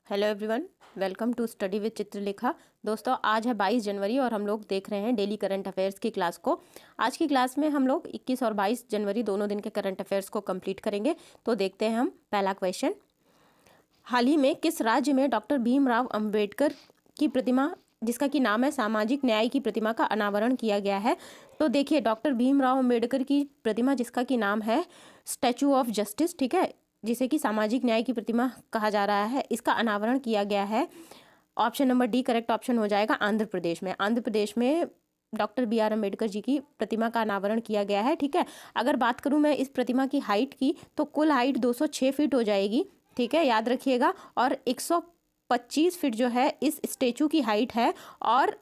Hello everyone, welcome to study with Chitralekha. दोस्तों, आज है 22 जनवरी और हम लोग देख रहे हैं डेली करंट अफेयर्स की क्लास को। आज की क्लास में हम लोग 21 और 22 जनवरी दोनों दिन के करंट अफेयर्स को कंप्लीट करेंगे। तो देखते हैं हम पहला क्वेश्चन। हाल ही में किस राज्य में डॉक्टर भीमराव अंबेडकर की प्रतिमा, जिसका कि नाम है सामाजिक न्याय की प्रतिमा, का अनावरण किया गया है? तो देखिए, डॉक्टर भीमराव अंबेडकर की प्रतिमा जिसका कि नाम है स्टैचू ऑफ जस्टिस, ठीक है, जिसे कि सामाजिक न्याय की प्रतिमा कहा जा रहा है, इसका अनावरण किया गया है। Option number D correct option हो जाएगा, आंध्र प्रदेश में। आंध्र प्रदेश में doctor B are Ambedkar ji की प्रतिमा का अनावरण किया गया है, ठीक है। अगर बात करूं मैं इस प्रतिमा की हाइट की, तो कुल हाइट 206 फीट हो जाएगी, ठीक है, याद रखिएगा। और 125 फीट जो है इस स्टेचू की हाइट है, और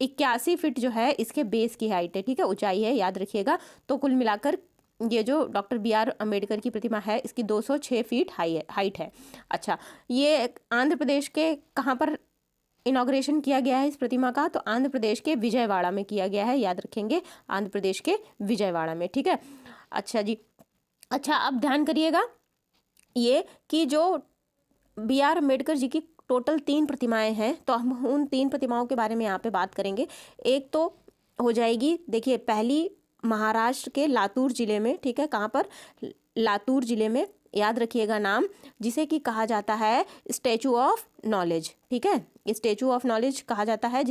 81 फीट जो है इसके बेस की हाइट है, ठीक है, ऊंचाई है, याद रखिएगा। तो कुल मिलाकर ये जो डॉक्टर बी आर अम्बेडकर की प्रतिमा है इसकी 206 फीट हाइट है। अच्छा, ये आंध्र प्रदेश के कहाँ पर इनॉग्रेशन किया गया है इस प्रतिमा का? तो आंध्र प्रदेश के विजयवाड़ा में किया गया है, याद रखेंगे, आंध्र प्रदेश के विजयवाड़ा में, ठीक है। अच्छा जी, अच्छा, अब ध्यान करिएगा ये कि जो बी आर अम्बेडकर जी की टोटल 3 प्रतिमाएं हैं, तो हम उन 3 प्रतिमाओं के बारे में यहाँ पे बात करेंगे। एक तो हो जाएगी, देखिए, पहली महाराष्ट्र के लातूर जिले में, ठीक है, कहाँ पर? लातूर जिले में, याद रखिएगा नाम, जिसे कि कहा जाता है स्टैचू ऑफ नॉलेज, ठीक है। स्टैचू ऑफ नॉलेज कहा जाता है,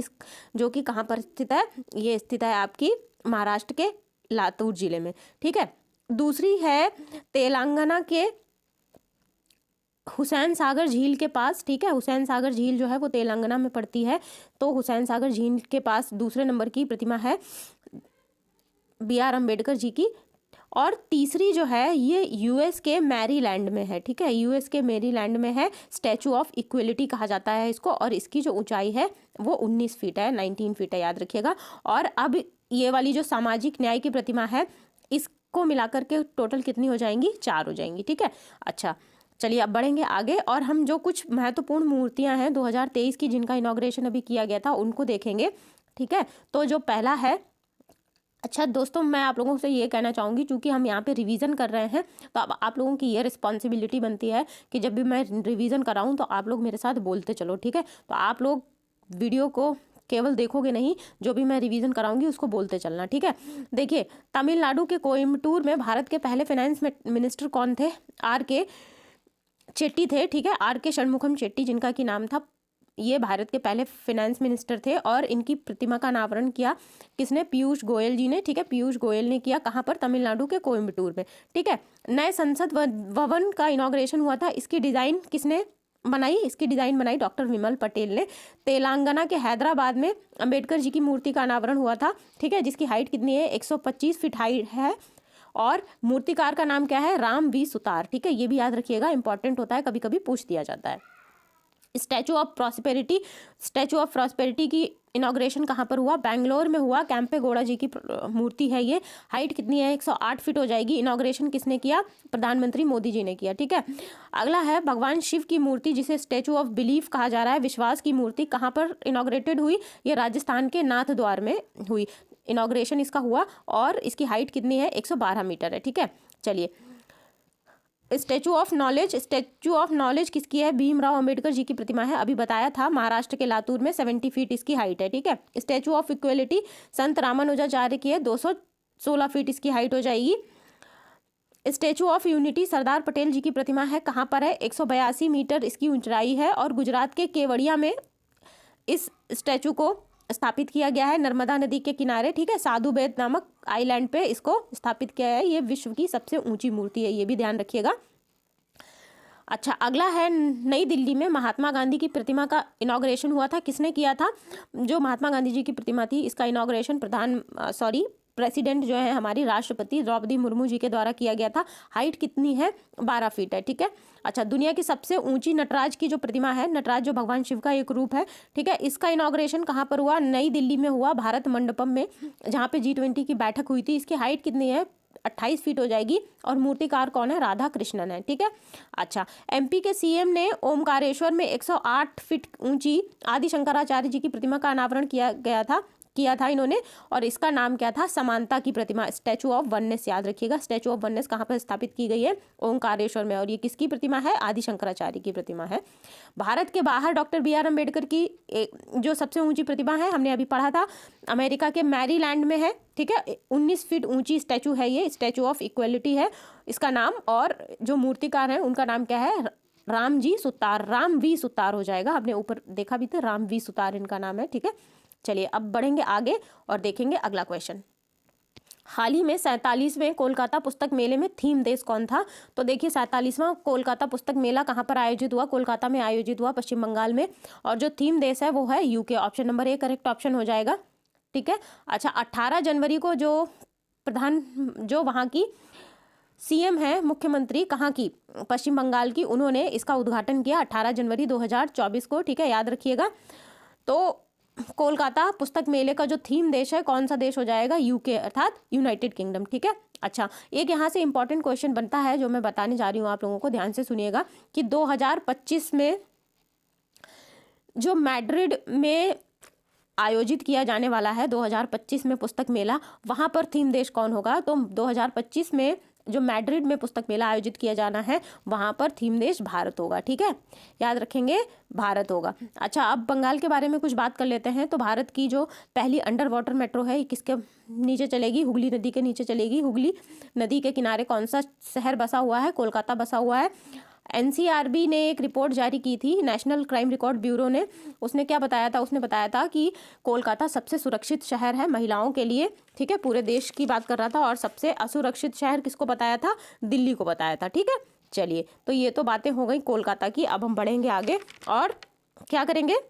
जो कि कहाँ पर स्थित है? ये स्थित है आपकी महाराष्ट्र के लातूर जिले में, ठीक है। दूसरी है तेलंगाना के हुसैन सागर झील के पास, ठीक है। हुसैन सागर झील जो है वो तेलंगाना में पड़ती है, तो हुसैन सागर झील के पास दूसरे नंबर की प्रतिमा है बी आर अम्बेडकर जी की। और तीसरी जो है ये यूएस के मैरीलैंड में है, ठीक है, यूएस के मैरीलैंड में है। स्टैचू ऑफ इक्वलिटी कहा जाता है इसको, और इसकी जो ऊंचाई है वो 19 फीट है, 19 फीट है, याद रखिएगा। और अब ये वाली जो सामाजिक न्याय की प्रतिमा है, इसको मिलाकर के टोटल कितनी हो जाएंगी? 4 हो जाएंगी, ठीक है। अच्छा, चलिए अब बढ़ेंगे आगे, और हम जो कुछ महत्वपूर्ण मूर्तियां हैं 2023 की, जिनका इनॉग्रेशन अभी किया गया था, उनको देखेंगे, ठीक है। तो जो पहला है, अच्छा दोस्तों, मैं आप लोगों से ये कहना चाहूँगी, चूंकि हम यहाँ पे रिवीजन कर रहे हैं, तो अब आप लोगों की ये रिस्पॉन्सिबिलिटी बनती है कि जब भी मैं रिवीजन कराऊँ तो आप लोग मेरे साथ बोलते चलो, ठीक है। तो आप लोग वीडियो को केवल देखोगे नहीं, जो भी मैं रिवीजन कराऊंगी उसको बोलते चलना, ठीक है। देखिए, तमिलनाडु के कोयम्बटूर में भारत के पहले फाइनेंस मिनिस्टर कौन थे? आर के चेट्टी थे, ठीक है, आर के षणमुखम चेट्टी जिनका की नाम था। ये भारत के पहले फाइनेंस मिनिस्टर थे, और इनकी प्रतिमा का अनावरण किया किसने? पीयूष गोयल जी ने, ठीक है, पीयूष गोयल ने किया। कहाँ पर? तमिलनाडु के कोयम्बटूर में, ठीक है। नए संसद भवन का इनॉग्रेशन हुआ था, इसकी डिजाइन किसने बनाई? इसकी डिजाइन बनाई डॉक्टर विमल पटेल ने। तेलंगाना के हैदराबाद में अंबेडकर जी की मूर्ति का अनावरण हुआ था, ठीक है, जिसकी हाइट कितनी है? 125 फीट हाइट है, और मूर्तिकार का नाम क्या है? राम वी सुतार, ठीक है, ये भी याद रखिएगा, इंपॉर्टेंट होता है, कभी कभी पूछ दिया जाता है। स्टैचू ऑफ प्रॉस्पेरिटी की इनॉग्रेशन कहाँ पर हुआ? बेंगलोर में हुआ। कैंपेगौड़ा जी की मूर्ति है ये, हाइट कितनी है? 108 फीट हो जाएगी। इनॉग्रेशन किसने किया? प्रधानमंत्री मोदी जी ने किया, ठीक है। अगला है भगवान शिव की मूर्ति, जिसे स्टैचू ऑफ बिलीफ कहा जा रहा है, विश्वास की मूर्ति, कहाँ पर इनॉग्रेटेड हुई? ये राजस्थान के नाथ द्वार में हुई, इनॉग्रेशन इसका हुआ, और इसकी हाइट कितनी है? 112 मीटर है, ठीक है। चलिए, स्टैचू ऑफ नॉलेज किसकी है? भीमराव अंबेडकर जी की प्रतिमा है, अभी बताया था, महाराष्ट्र के लातूर में 70 फीट इसकी हाइट है, ठीक है। स्टैचू ऑफ इक्वलिटी संत रामानुजाचार्य की है, 216 फीट इसकी हाइट हो जाएगी। Statue of unity Sardar Patel जी की प्रतिमा है, कहाँ पर है? 182 मीटर इसकी ऊंचाई है, और गुजरात के केवड़िया में इस स्टैचू को स्थापित किया गया है, नर्मदा नदी के किनारे, ठीक है, साधु बेद नामक आइलैंड पे इसको स्थापित किया है। ये विश्व की सबसे ऊंची मूर्ति है, ये भी ध्यान रखिएगा। अच्छा, अगला है नई दिल्ली में महात्मा गांधी की प्रतिमा का इनॉग्रेशन हुआ था, किसने किया था? जो महात्मा गांधी जी की प्रतिमा थी, इसका इनॉग्रेशन प्रेसिडेंट जो है हमारी राष्ट्रपति द्रौपदी मुर्मू जी के द्वारा किया गया था। हाइट कितनी है? 12 फीट है, ठीक है। अच्छा, दुनिया की सबसे ऊंची नटराज की जो प्रतिमा है, नटराज जो भगवान शिव का एक रूप है, ठीक है, इसका इनॉग्रेशन कहाँ पर हुआ? नई दिल्ली में हुआ, भारत मंडपम में, जहाँ पे G20 की बैठक हुई थी। इसकी हाइट कितनी है? 28 फीट हो जाएगी, और मूर्तिकार कौन है? राधा कृष्णन है, ठीक है। अच्छा, एमपी के सीएम ने ओमकारेश्वर में 108 फीट ऊंची आदि शंकराचार्य जी की प्रतिमा का अनावरण किया गया था, किया था इन्होंने, और इसका नाम क्या था? समानता की प्रतिमा, स्टैचू ऑफ वननेस। याद रखिएगा, स्टैचू ऑफ वननेस कहाँ पर स्थापित की गई है? ओंकारेश्वर में। और ये किसकी प्रतिमा है? आदि शंकराचार्य की प्रतिमा है। भारत के बाहर डॉक्टर बी आर अम्बेडकर की जो सबसे ऊंची प्रतिमा है, हमने अभी पढ़ा था, अमेरिका के मैरीलैंड में है। ठीक है, 19 फीट ऊंची स्टैचू है, ये स्टैचू ऑफ इक्वलिटी है इसका नाम। और जो मूर्तिकार है उनका नाम क्या है? राम वी सुतार हो जाएगा। हमने ऊपर देखा भी था, राम वी सुतार इनका नाम है। ठीक है, चलिए अब बढ़ेंगे आगे और देखेंगे अगला क्वेश्चन। हाल ही में 47वें कोलकाता पुस्तक मेले में थीम देश कौन था? तो देखिए, 47वां कोलकाता पुस्तक मेला कहाँ पर आयोजित हुआ? कोलकाता में आयोजित हुआ, पश्चिम बंगाल में। और जो थीम देश है वो है UK. Option number A correct option हो जाएगा। ठीक है, अच्छा, 18 जनवरी को जो वहाँ की सीएम है, मुख्यमंत्री कहाँ की? पश्चिम बंगाल की, उन्होंने इसका उद्घाटन किया 18 जनवरी 2024 को। ठीक है, याद रखिएगा। तो कोलकाता पुस्तक मेले का जो थीम देश है, कौन सा देश हो जाएगा? यूके, अर्थात यूनाइटेड किंगडम। ठीक है, अच्छा, एक यहाँ से इंपॉर्टेंट क्वेश्चन बनता है जो मैं बताने जा रही हूँ, आप लोगों को ध्यान से सुनिएगा कि 2025 में जो मैड्रिड में आयोजित किया जाने वाला है, 2025 में पुस्तक मेला, वहाँ पर थीम देश कौन होगा? तो 2025 में जो मैड्रिड में पुस्तक मेला आयोजित किया जाना है, वहाँ पर थीम देश भारत होगा। ठीक है, याद रखेंगे, भारत होगा। अच्छा, अब बंगाल के बारे में कुछ बात कर लेते हैं। तो भारत की जो पहली अंडर वाटर मेट्रो है, किसके नीचे चलेगी? हुगली नदी के नीचे चलेगी। हुगली नदी के किनारे कौन सा शहर बसा हुआ है? कोलकाता बसा हुआ है। एनसीआरबी ने एक रिपोर्ट जारी की थी, नेशनल क्राइम रिकॉर्ड ब्यूरो ने। उसने क्या बताया था? उसने बताया था कि कोलकाता सबसे सुरक्षित शहर है महिलाओं के लिए। ठीक है, पूरे देश की बात कर रहा था। और सबसे असुरक्षित शहर किसको बताया था? दिल्ली को बताया था। ठीक है, चलिए, तो ये तो बातें हो गई कोलकाता की। अब हम बढ़ेंगे आगे और क्या करेंगे?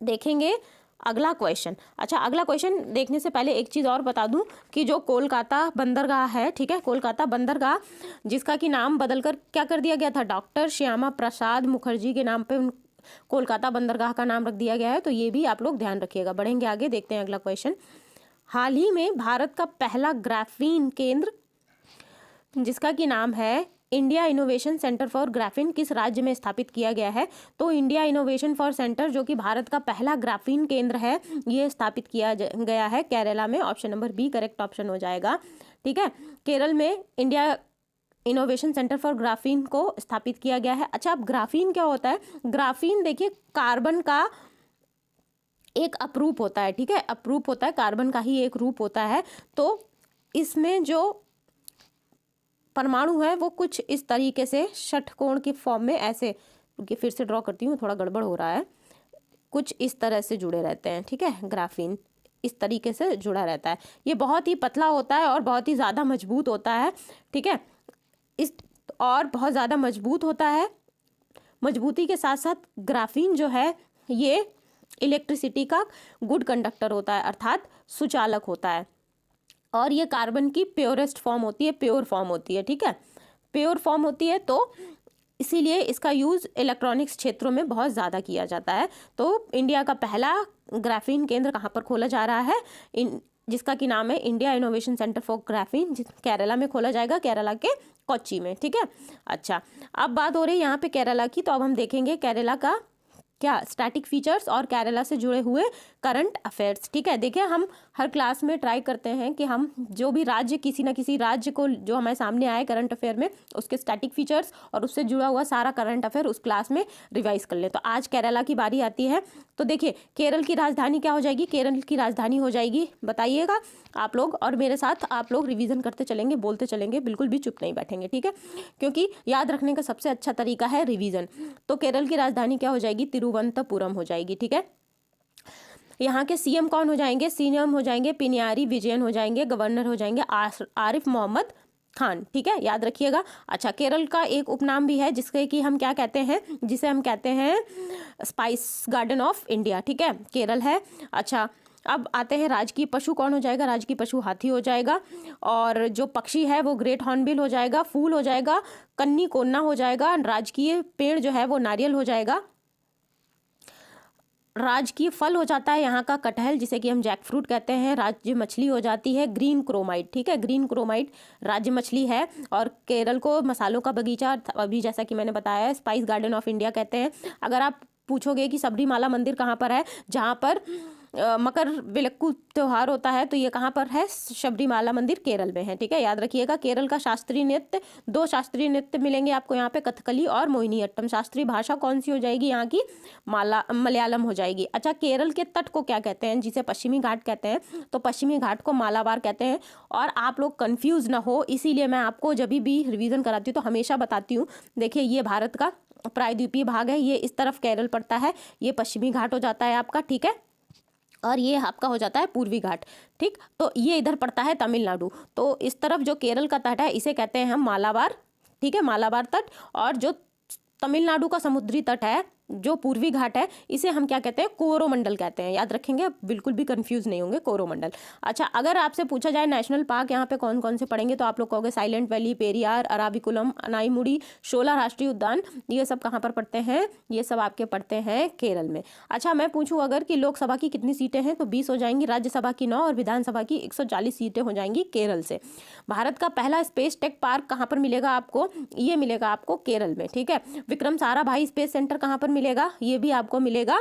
देखेंगे अगला क्वेश्चन। अच्छा, अगला क्वेश्चन देखने से पहले एक चीज़ और बता दूं कि जो कोलकाता बंदरगाह है, ठीक है, कोलकाता बंदरगाह, जिसका कि नाम बदलकर क्या कर दिया गया था? डॉक्टर श्यामा प्रसाद मुखर्जी के नाम पे कोलकाता बंदरगाह का नाम रख दिया गया है। तो ये भी आप लोग ध्यान रखिएगा। बढ़ेंगे आगे, देखते हैं अगला क्वेश्चन। हाल ही में भारत का पहला ग्राफीन केंद्र, जिसका कि नाम है India innovation centre for graphene, किस राज्य में स्थापित किया गया है? तो इंडिया इनोवेशन फॉर सेंटर, जो कि भारत का पहला ग्राफीन केंद्र है, ये स्थापित किया गया है केरला में। Option number B correct option हो जाएगा। ठीक है, केरल में India innovation centre for graphene को स्थापित किया गया है। अच्छा, अब ग्राफीन क्या होता है? ग्राफीन देखिए, कार्बन का एक अपरूप होता है। ठीक है, अपरूप होता है, कार्बन का ही एक रूप होता है। तो इसमें जो परमाणु है वो कुछ इस तरीके से षटकोण के फॉर्म में, ऐसे, फिर से ड्रॉ करती हूँ, थोड़ा गड़बड़ हो रहा है, कुछ इस तरह से जुड़े रहते हैं। ठीक है, ग्राफीन इस तरीके से जुड़ा रहता है। ये बहुत ही पतला होता है और बहुत ही ज़्यादा मजबूत होता है। ठीक है, और बहुत ज़्यादा मजबूत होता है। मजबूती के साथ साथ ग्राफीन जो है ये इलेक्ट्रिसिटी का गुड कंडक्टर होता है, अर्थात सुचालक होता है। और ये कार्बन की प्योरेस्ट फॉर्म होती है, प्योर फॉर्म होती है। ठीक है, प्योर फॉर्म होती है, तो इसीलिए इसका यूज़ इलेक्ट्रॉनिक्स क्षेत्रों में बहुत ज़्यादा किया जाता है। तो इंडिया का पहला ग्राफीन केंद्र कहाँ पर खोला जा रहा है? जिसका कि नाम है India innovation centre for graphene, Kerala में खोला जाएगा, केरला के कोच्चि में। ठीक है, अच्छा, अब बात हो रही है यहाँ पे केरला की। तो अब हम देखेंगे केरला का क्या स्टैटिक फीचर्स और केरला से जुड़े हुए करंट अफेयर्स। ठीक है, देखिए, हम हर क्लास में ट्राई करते हैं कि हम जो भी राज्य, किसी ना किसी राज्य को जो हमारे सामने आए करंट अफेयर में, उसके स्टैटिक फीचर्स और उससे जुड़ा हुआ सारा करंट अफेयर उस क्लास में रिवाइज कर लें। तो आज केरला की बारी आती है। तो देखिए, केरल की राजधानी क्या हो जाएगी? केरल की राजधानी हो जाएगी, बताइएगा आप लोग, और मेरे साथ आप लोग रिवीजन करते चलेंगे, बोलते चलेंगे, बिल्कुल भी चुप नहीं बैठेंगे। ठीक है, क्योंकि याद रखने का सबसे अच्छा तरीका है रिवीजन। तो केरल की राजधानी क्या हो जाएगी? तिरुवनंतपुरम हो जाएगी। ठीक है, यहाँ के सीएम कौन हो जाएंगे? सीएम हो जाएंगे पिनियारी विजयन हो जाएंगे, गवर्नर हो जाएंगे आरिफ मोहम्मद खान। ठीक है, याद रखिएगा। अच्छा, केरल का एक उपनाम भी है जिसके कि हम क्या कहते हैं? जिसे हम कहते हैं स्पाइस गार्डन ऑफ इंडिया। ठीक है, केरल है। अच्छा, अब आते हैं राजकीय पशु कौन हो जाएगा? राजकीय पशु हाथी हो जाएगा। और जो पक्षी है वो ग्रेट हॉर्नबिल हो जाएगा। फूल हो जाएगा कन्नी कोन्ना हो जाएगा। राजकीय पेड़ जो है वो नारियल हो जाएगा। राजकीय फल हो जाता है यहाँ का कटहल, जिसे कि हम जैक फ्रूट कहते हैं। राज्य मछली हो जाती है ग्रीन क्रोमाइट। ठीक है, ग्रीन क्रोमाइट राज्य मछली है। और केरल को मसालों का बगीचा, अभी जैसा कि मैंने बताया, स्पाइस गार्डन ऑफ इंडिया कहते हैं। अगर आप पूछोगे कि सबरीमाला मंदिर कहाँ पर है, जहाँ पर मकर विलक्कू त्यौहार होता है, तो ये कहाँ पर है, शबरीमाला मंदिर केरल में है। ठीक है, याद रखिएगा। केरल का शास्त्रीय नृत्य, 2 शास्त्रीय नृत्य मिलेंगे आपको यहाँ पे, कथकली और मोहिनीअट्टम। शास्त्रीय भाषा कौन सी हो जाएगी यहाँ की, मलयालम हो जाएगी। अच्छा, केरल के तट को क्या कहते हैं, जिसे पश्चिमी घाट कहते हैं, तो पश्चिमी घाट को मालाबार कहते हैं। और आप लोग कंफ्यूज ना हो, इसीलिए मैं आपको जब भी रिवीजन कराती हूँ तो हमेशा बताती हूँ, देखिए ये भारत का प्रायद्वीपीय भाग है, ये इस तरफ केरल पड़ता है, ये पश्चिमी घाट हो जाता है आपका। ठीक है, और ये आपका हो जाता है पूर्वी घाट। ठीक, तो ये इधर पड़ता है तमिलनाडु। तो इस तरफ जो केरल का तट है इसे कहते हैं हम मालाबार। ठीक है, मालाबार तट। और जो तमिलनाडु का समुद्री तट है, जो पूर्वी घाट है, इसे हम क्या कहते हैं, कोरोमंडल कहते हैं। याद रखेंगे, बिल्कुल भी कंफ्यूज नहीं होंगे, कोरोमंडल। अच्छा, अगर आपसे पूछा जाए नेशनल पार्क यहाँ पे कौन कौन से पड़ेंगे, तो आप लोग कहोगे साइलेंट वैली, पेरियार, अराविकुलम, अनाईमुड़ी, शोला राष्ट्रीय उद्यान। ये सब कहाँ पर पड़ते हैं, ये सब आपके पड़ते हैं केरल में। अच्छा, मैं पूछूं अगर कि लोकसभा की कितनी सीटें हैं, तो 20 हो जाएंगी, राज्यसभा की 9 और विधानसभा की 140 सीटें हो जाएंगी केरल से। भारत का पहला स्पेस टेक पार्क कहाँ पर मिलेगा आपको, ये मिलेगा आपको केरल में। ठीक है, विक्रम साराभाई स्पेस सेंटर कहाँ पर मिलेगा, ये भी आपको मिलेगा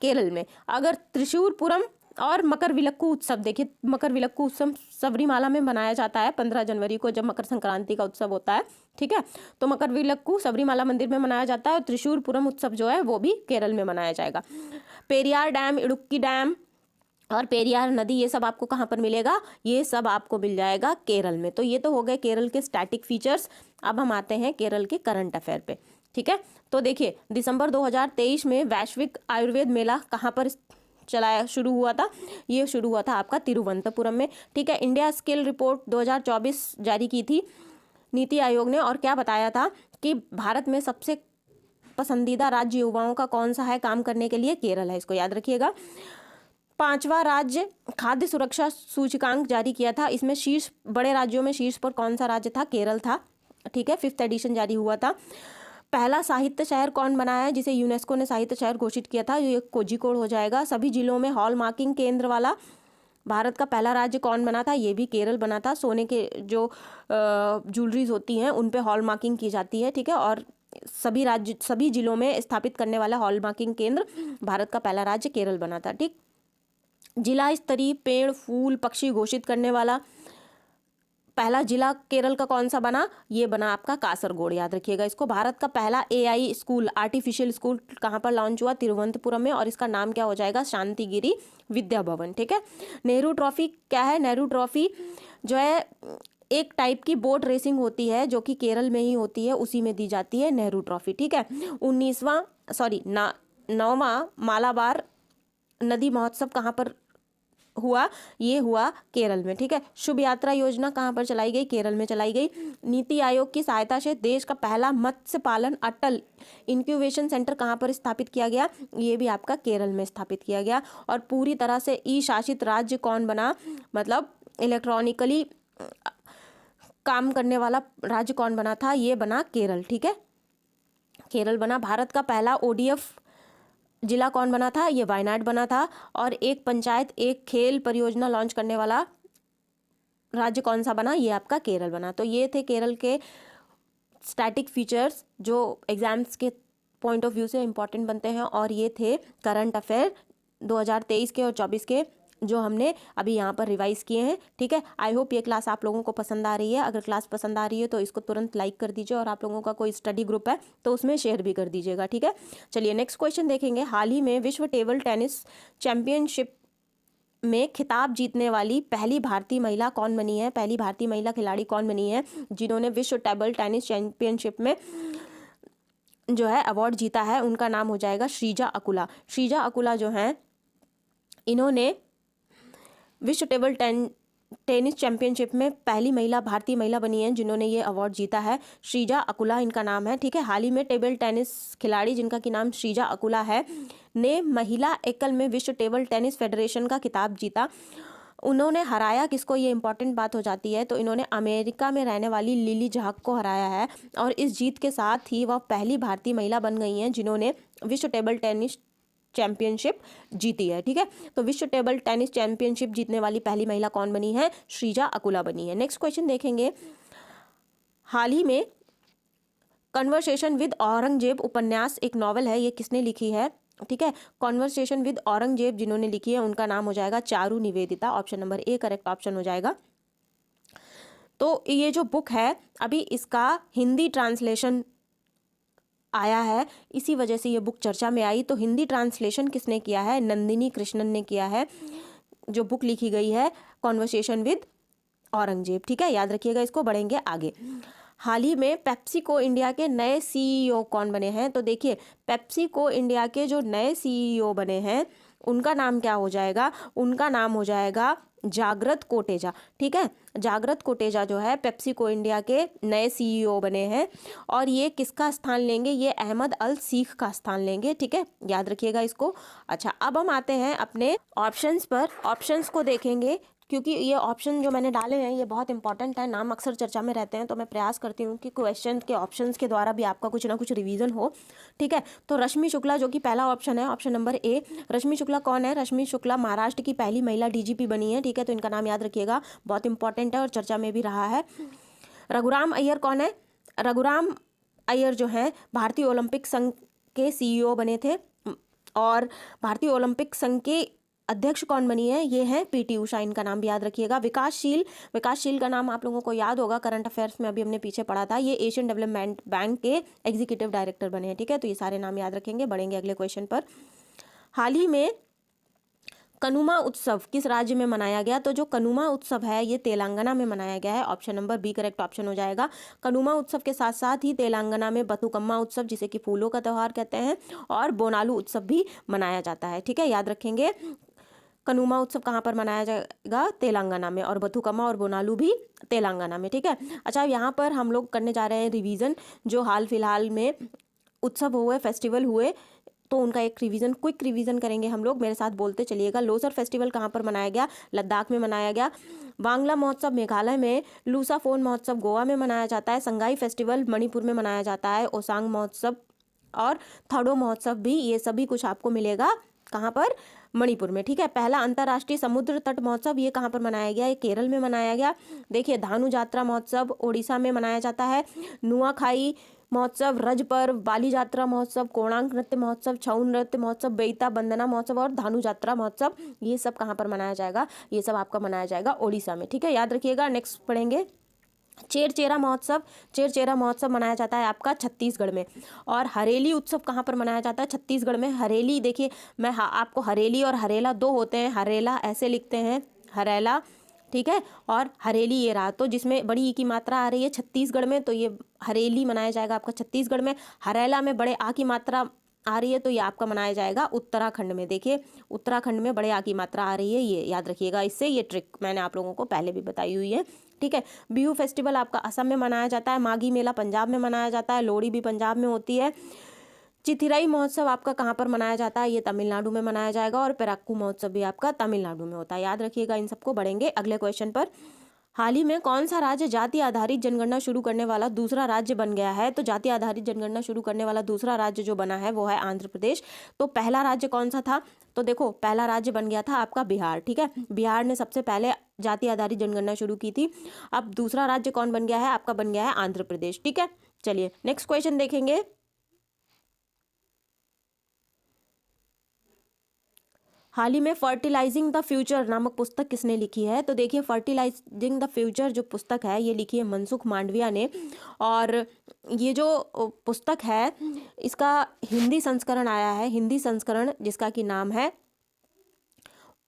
केरल में। अगर त्रिशूरपुरम और मकर विलक्कू उत्सव, देखिए मकर विलक्कू उत्सव सबरीमाला में मनाया जाता है 15 जनवरी को, जब मकर संक्रांति का उत्सव होता है। ठीक है, तो मकर विलक्कू सबरीमाला मंदिर में मनाया जाता है, और त्रिशूरपुरम उत्सव जो है वो भी केरल में मनाया जाएगा। पेरियार डैम, इडुक्की डैम और पेरियार नदी, ये सब आपको कहाँ पर मिलेगा, ये सब आपको मिल जाएगा केरल में। तो ये तो हो गए केरल के स्टैटिक फीचर्स। अब हम आते हैं केरल के करंट अफेयर पे। ठीक है, तो देखिए दिसंबर 2023 में वैश्विक आयुर्वेद मेला कहाँ पर शुरू हुआ था, ये शुरू हुआ था आपका तिरुवनंतपुरम में। ठीक है, इंडिया स्किल रिपोर्ट 2024 जारी की थी नीति आयोग ने, और क्या बताया था कि भारत में सबसे पसंदीदा राज्य युवाओं का कौन सा है काम करने के लिए, केरल है। इसको याद रखिएगा। 5वां राज्य खाद्य सुरक्षा सूचकांक जारी किया था, इसमें शीर्ष, बड़े राज्यों में शीर्ष पर कौन सा राज्य था, केरल था। ठीक है, 5th एडिशन जारी हुआ था। पहला साहित्य शहर कौन बना है, जिसे यूनेस्को ने साहित्य शहर घोषित किया था, ये कोझिकोड हो जाएगा। सभी जिलों में हॉल मार्किंग केंद्र वाला भारत का पहला राज्य कौन बना था, ये भी केरल बना था। सोने के जो ज्वेलरीज होती हैं उन पे हॉल मार्किंग की जाती है। ठीक है, और सभी जिलों में स्थापित करने वाला हॉल मार्किंग केंद्र भारत का पहला राज्य केरल बना था। ठीक, जिला स्तरीय पेड़ फूल पक्षी घोषित करने वाला पहला जिला केरल का कौन सा बना, ये बना आपका कासरगोड। याद रखिएगा इसको। भारत का पहला AI स्कूल, आर्टिफिशियल स्कूल कहाँ पर लॉन्च हुआ, तिरुवनंतपुरम में, और इसका नाम क्या हो जाएगा, शांतिगिरी विद्या भवन। ठीक है, नेहरू ट्रॉफी क्या है, नेहरू ट्रॉफी जो है एक टाइप की बोट रेसिंग होती है, जो कि केरल में ही होती है, उसी में दी जाती है नेहरू ट्रॉफी। ठीक है, 9वां मालाबार नदी महोत्सव कहाँ पर हुआ, ये हुआ केरल में। ठीक है, शुभ यात्रा योजना कहाँ पर चलाई गई, केरल में चलाई गई। नीति आयोग की सहायता से देश का पहला मत्स्य पालन अटल इंक्यूबेशन सेंटर कहाँ पर स्थापित किया गया, ये भी आपका केरल में स्थापित किया गया। और पूरी तरह से ई शासित राज्य कौन बना, मतलब इलेक्ट्रॉनिकली काम करने वाला राज्य कौन बना था, ये बना केरल। ठीक है, केरल बना। भारत का पहला ODF जिला कौन बना था, ये वायनाड बना था। और एक पंचायत एक खेल परियोजना लॉन्च करने वाला राज्य कौन सा बना, ये आपका केरल बना। तो ये थे केरल के स्टैटिक फीचर्स जो एग्जाम्स के पॉइंट ऑफ व्यू से इंपॉर्टेंट बनते हैं, और ये थे करंट अफेयर 2023 के और 24 के जो हमने अभी यहाँ पर रिवाइज किए हैं। ठीक है, आई होप ये क्लास आप लोगों को पसंद आ रही है। अगर क्लास पसंद आ रही है तो इसको तुरंत लाइक कर दीजिए, और आप लोगों का कोई स्टडी ग्रुप है तो उसमें शेयर भी कर दीजिएगा। ठीक है, चलिए नेक्स्ट क्वेश्चन देखेंगे। हाल ही में विश्व टेबल टेनिस चैंपियनशिप में खिताब जीतने वाली पहली भारतीय महिला कौन बनी है, पहली भारतीय महिला खिलाड़ी कौन बनी है जिन्होंने विश्व टेबल टेनिस चैंपियनशिप में जो है अवार्ड जीता है, उनका नाम हो जाएगा श्रीजा अकुला। श्रीजा अकुला जो हैं, इन्होंने विश्व टेबल टेनिस चैंपियनशिप में पहली महिला भारतीय महिला बनी है जिन्होंने ये अवार्ड जीता है। श्रीजा अकुला इनका नाम है। ठीक है, हाल ही में टेबल टेनिस खिलाड़ी जिनका कि नाम श्रीजा अकुला है ने महिला एकल में विश्व टेबल टेनिस फेडरेशन का खिताब जीता। उन्होंने हराया किसको, ये इंपॉर्टेंट बात हो जाती है, तो इन्होंने अमेरिका में रहने वाली लिली झाक को हराया है, और इस जीत के साथ ही वह पहली भारतीय महिला बन गई हैं जिन्होंने विश्व टेबल टेनिस चैंपियनशिप जीती है। ठीक है, तो विश्व टेबल टेनिस चैंपियनशिप जीतने वाली पहली महिला कौन बनी है, श्रीजा अकुला बनी है। नेक्स्ट क्वेश्चन देखेंगे। हाल ही में कन्वर्सेशन विद औरंगजेब उपन्यास एक नॉवल है, ये किसने लिखी है, ठीक है। कॉन्वर्सेशन विद औरंगजेब जिन्होंने लिखी है उनका नाम हो जाएगा Charu Nivedita. Option number A correct option हो जाएगा। तो ये जो बुक है अभी इसका हिंदी ट्रांसलेशन आया है, इसी वजह से ये बुक चर्चा में आई। तो हिंदी ट्रांसलेशन किसने किया है? नंदिनी कृष्णन ने किया है। जो बुक लिखी गई है कॉन्वर्सेशन विद औरंगजेब। ठीक है, याद रखिएगा इसको। बढ़ेंगे आगे। हाल ही में पेप्सिको इंडिया के नए सीईओ कौन बने हैं? तो देखिए पेप्सिको इंडिया के जो नए सीईओ बने हैं उनका नाम क्या हो जाएगा? उनका नाम हो जाएगा जागृत कोटेचा। ठीक है, जागृत कोटेचा जो है पेप्सिको इंडिया के नए सीईओ बने हैं और ये किसका स्थान लेंगे? ये अहमद अल सीख का स्थान लेंगे। ठीक है, याद रखिएगा इसको। अच्छा, अब हम आते हैं अपने ऑप्शंस पर। ऑप्शंस को देखेंगे क्योंकि ये ऑप्शन जो मैंने डाले हैं ये बहुत इंपॉर्टेंट है, नाम अक्सर चर्चा में रहते हैं, तो मैं प्रयास करती हूँ कि क्वेश्चन के ऑप्शंस के द्वारा भी आपका कुछ ना कुछ रिवीजन हो। ठीक है, तो रश्मि शुक्ला जो कि पहला ऑप्शन है, ऑप्शन नंबर ए। रश्मि शुक्ला कौन है? रश्मि शुक्ला महाराष्ट्र की पहली महिला डीजीपी बनी है। ठीक है, तो इनका नाम याद रखिएगा, बहुत इंपॉर्टेंट है और चर्चा में भी रहा है। रघुराम अय्यर कौन है? रघुराम अय्यर जो है भारतीय ओलंपिक संघ के सीईओ बने थे और भारतीय ओलंपिक संघ के अध्यक्ष कौन बनी है? ये है पीटी उषा। इनका नाम भी याद रखिएगा। विकासशील का नाम आप लोगों को याद होगा, करंट अफेयर्स में अभी हमने पीछे पढ़ा था। ये एशियन डेवलपमेंट बैंक के एग्जीक्यूटिव डायरेक्टर बने हैं। ठीक है, तो ये सारे नाम याद रखेंगे। बढ़ेंगे अगले क्वेश्चन पर। हाल ही में कनुमा उत्सव किस राज्य में मनाया गया? तो जो कनुमा उत्सव है ये तेलंगाना में मनाया गया है। Option number B correct option हो जाएगा। कनुमा उत्सव के साथ साथ ही तेलंगाना में बतुकम्मा उत्सव जिसे कि फूलों का त्यौहार कहते हैं और बोनालू उत्सव भी मनाया जाता है। ठीक है, याद रखेंगे। कनुमा उत्सव कहाँ पर मनाया जाएगा? तेलंगाना में। और बथुकम्मा और बोनालू भी तेलंगाना में। ठीक है, अच्छा यहाँ पर हम लोग करने जा रहे हैं रिवीजन। जो हाल फिलहाल में उत्सव हुए, फेस्टिवल हुए, तो उनका एक रिवीजन, क्विक रिवीजन करेंगे हम लोग। मेरे साथ बोलते चलिएगा। लोसर फेस्टिवल कहाँ पर मनाया गया? लद्दाख में मनाया गया। वांगला महोत्सव मेघालय में। लूसाफोन महोत्सव गोवा में मनाया जाता है। संगाई फेस्टिवल मणिपुर में मनाया जाता है। ओसांग महोत्सव और थड़ो महोत्सव भी, ये सभी कुछ आपको मिलेगा कहाँ पर? मणिपुर में। ठीक है, पहला अंतर्राष्ट्रीय समुद्र तट महोत्सव ये कहाँ पर मनाया गया? ये केरल में मनाया गया। देखिए धानु यात्रा महोत्सव ओडिशा में मनाया जाता है। नुआखाई महोत्सव, रज पर्व, बाली यात्रा महोत्सव, कोणार्क नृत्य महोत्सव, छऊ नृत्य महोत्सव, बेइता बंदना महोत्सव और धानु यात्रा महोत्सव, ये सब कहाँ पर मनाया जाएगा? ये सब आपका मनाया जाएगा ओडिशा में। ठीक है, याद रखिएगा। नेक्स्ट पढ़ेंगे चेरचेरा महोत्सव। चेरचेरा महोत्सव मनाया जाता है आपका छत्तीसगढ़ में। और हरेली उत्सव कहाँ पर मनाया जाता है? छत्तीसगढ़ में। हरेली देखिए मैं आपको हरेली और हरेला दो होते हैं। हरेला ऐसे लिखते हैं, हरेला, ठीक है, और हरेली ये रहा। तो जिसमें बड़ी ई की मात्रा आ रही है छत्तीसगढ़ में, तो ये हरेली मनाया जाएगा आपका छत्तीसगढ़ में। हरेला में बड़े आ की मात्रा आ रही है, तो ये आपका मनाया जाएगा उत्तराखंड में। देखिए उत्तराखंड में बड़े आ की मात्रा आ रही है, ये याद रखिएगा। इससे ये ट्रिक मैंने आप लोगों को पहले भी बताई हुई है। ठीक है, बिहू फेस्टिवल आपका असम में मनाया जाता है। माघी मेला पंजाब में मनाया जाता है। लोहड़ी भी पंजाब में होती है। चिथिराई महोत्सव आपका कहाँ पर मनाया जाता है? ये तमिलनाडु में मनाया जाएगा। और पेराक्कू महोत्सव भी आपका तमिलनाडु में होता है। याद रखिएगा इन सबको। बढ़ेंगे अगले क्वेश्चन पर। हाल ही में कौन सा राज्य जाति आधारित जनगणना शुरू करने वाला दूसरा राज्य बन गया है? तो जाति आधारित जनगणना शुरू करने वाला दूसरा राज्य जो बना है वो है आंध्र प्रदेश। तो पहला राज्य कौन सा था? तो देखो पहला राज्य बन गया था आपका बिहार। ठीक है, बिहार ने सबसे पहले जाति आधारित जनगणना शुरू की थी। अब दूसरा राज्य कौन बन गया है? आपका बन गया है आंध्र प्रदेश। ठीक है, चलिए नेक्स्ट क्वेश्चन देखेंगे। हाल ही में फर्टिलाइजिंग द फ्यूचर नामक पुस्तक किसने लिखी है? तो देखिए फर्टिलाइजिंग द फ्यूचर जो पुस्तक है ये लिखी है मनसुख मांडविया ने। और ये जो पुस्तक है इसका हिंदी संस्करण आया है, हिंदी संस्करण जिसका कि नाम है